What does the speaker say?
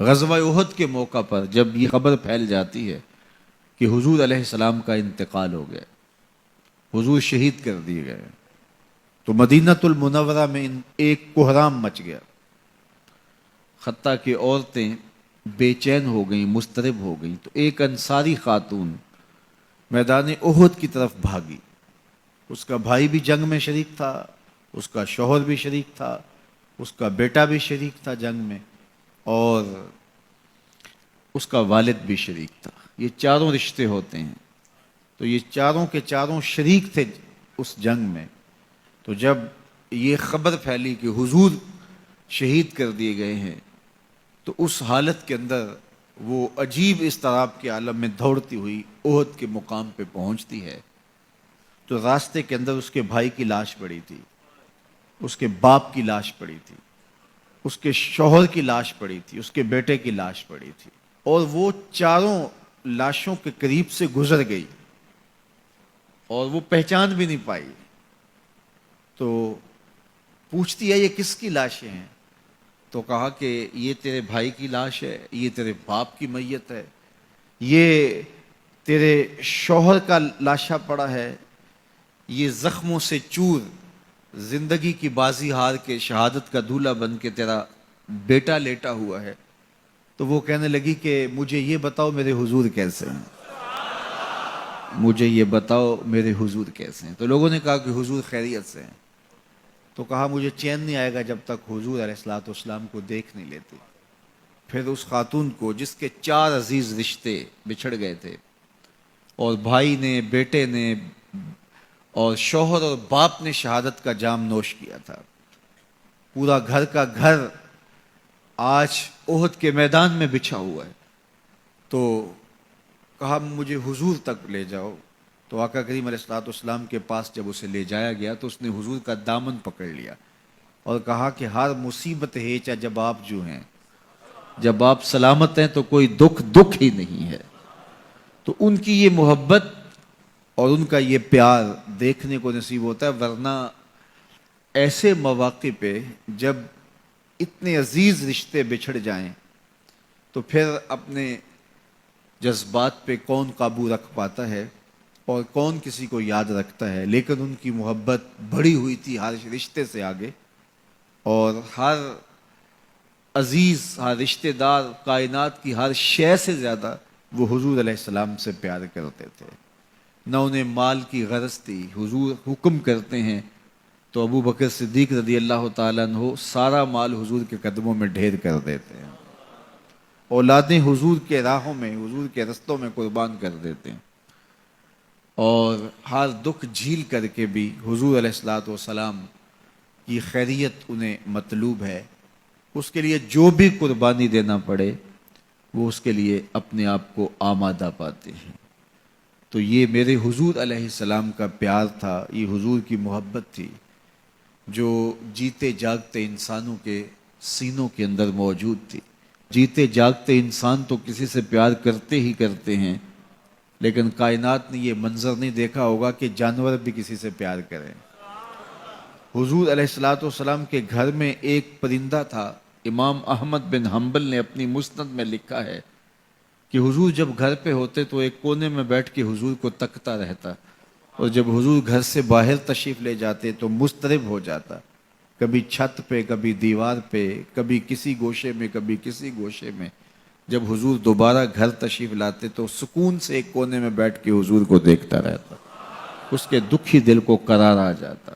غزوہ احد کے موقع پر جب یہ خبر پھیل جاتی ہے کہ حضور علیہ السلام کا انتقال ہو گیا، حضور شہید کر دیے گئے، تو مدینۃ المنورہ میں ایک کوہرام مچ گیا، حتیٰ کہ عورتیں بے چین ہو گئیں، مضطرب ہو گئیں۔ تو ایک انصاری خاتون میدان احد کی طرف بھاگی، اس کا بھائی بھی جنگ میں شریک تھا، اس کا شوہر بھی شریک تھا، اس کا بیٹا بھی شریک تھا جنگ میں، اور اس کا والد بھی شریک تھا۔ یہ چاروں رشتے ہوتے ہیں، تو یہ چاروں کے چاروں شریک تھے اس جنگ میں۔ تو جب یہ خبر پھیلی کہ حضور شہید کر دیے گئے ہیں، تو اس حالت کے اندر وہ عجیب اضطراب کے عالم میں دوڑتی ہوئی احد کے مقام پہ پہنچتی ہے۔ تو راستے کے اندر اس کے بھائی کی لاش پڑی تھی، اس کے باپ کی لاش پڑی تھی، اس کے شوہر کی لاش پڑی تھی، اس کے بیٹے کی لاش پڑی تھی، اور وہ چاروں لاشوں کے قریب سے گزر گئی اور وہ پہچان بھی نہیں پائی۔ تو پوچھتی ہے یہ کس کی لاشیں ہیں؟ تو کہا کہ یہ تیرے بھائی کی لاش ہے، یہ تیرے باپ کی میت ہے، یہ تیرے شوہر کا لاشا پڑا ہے، یہ زخموں سے چور زندگی کی بازی ہار کے شہادت کا دولہا بن کے تیرا بیٹا لیٹا ہوا ہے۔ تو وہ کہنے لگی کہ مجھے یہ بتاؤ میرے حضور کیسے ہیں، مجھے یہ بتاؤ میرے حضور کیسے ہیں۔ تو لوگوں نے کہا کہ حضور خیریت سے ہیں۔ تو کہا مجھے چین نہیں آئے گا جب تک حضور علیہ الصلوۃ والسلام کو دیکھ نہیں لیتی۔ پھر اس خاتون کو، جس کے 4 عزیز رشتے بچھڑ گئے تھے، اور بھائی نے، بیٹے نے، اور شوہر اور باپ نے شہادت کا جام نوش کیا تھا، پورا گھر کا گھر آج احد کے میدان میں بچھا ہوا ہے، تو کہا مجھے حضور تک لے جاؤ۔ تو آقا کریم علیہ الصلوۃ والسلام کے پاس جب اسے لے جایا گیا تو اس نے حضور کا دامن پکڑ لیا اور کہا کہ ہر مصیبت ہیچا جب آپ جو ہیں، جب آپ سلامت ہیں تو کوئی دکھ ہی نہیں ہے۔ تو ان کی یہ محبت اور ان کا یہ پیار دیکھنے کو نصیب ہوتا ہے، ورنہ ایسے مواقع پہ جب اتنے عزیز رشتے بچھڑ جائیں تو پھر اپنے جذبات پہ کون قابو رکھ پاتا ہے اور کون کسی کو یاد رکھتا ہے۔ لیکن ان کی محبت بڑھی ہوئی تھی ہر رشتے سے آگے، اور ہر عزیز، ہر رشتہ دار، کائنات کی ہر شے سے زیادہ وہ حضور علیہ السلام سے پیار کرتے تھے۔ نہ انہیں مال کی غرض تھی۔ حضور حکم کرتے ہیں تو ابو بکر صدیق رضی اللہ تعالیٰ عنہ سارا مال حضور کے قدموں میں ڈھیر کر دیتے ہیں، اولادیں حضور کے راہوں میں، حضور کے رستوں میں قربان کر دیتے ہیں، اور ہر دکھ جھیل کر کے بھی حضور علیہ الصلوۃ والسلام کی خیریت انہیں مطلوب ہے۔ اس کے لیے جو بھی قربانی دینا پڑے وہ اس کے لیے اپنے آپ کو آمادہ پاتے ہیں۔ تو یہ میرے حضور علیہ السلام کا پیار تھا، یہ حضور کی محبت تھی جو جیتے جاگتے انسانوں کے سینوں کے اندر موجود تھی۔ جیتے جاگتے انسان تو کسی سے پیار کرتے ہی کرتے ہیں، لیکن کائنات نے یہ منظر نہیں دیکھا ہوگا کہ جانور بھی کسی سے پیار کریں۔ حضور علیہ الصلوۃ والسلام کے گھر میں ایک پرندہ تھا۔ امام احمد بن حنبل نے اپنی مسند میں لکھا ہے کہ حضور جب گھر پہ ہوتے تو ایک کونے میں بیٹھ کے حضور کو تکتا رہتا، اور جب حضور گھر سے باہر تشریف لے جاتے تو مضطرب ہو جاتا، کبھی چھت پہ، کبھی دیوار پہ، کبھی کسی گوشے میں، کبھی کسی گوشے میں۔ جب حضور دوبارہ گھر تشریف لاتے تو سکون سے ایک کونے میں بیٹھ کے حضور کو دیکھتا رہتا، اس کے دکھی دل کو قرار آ جاتا۔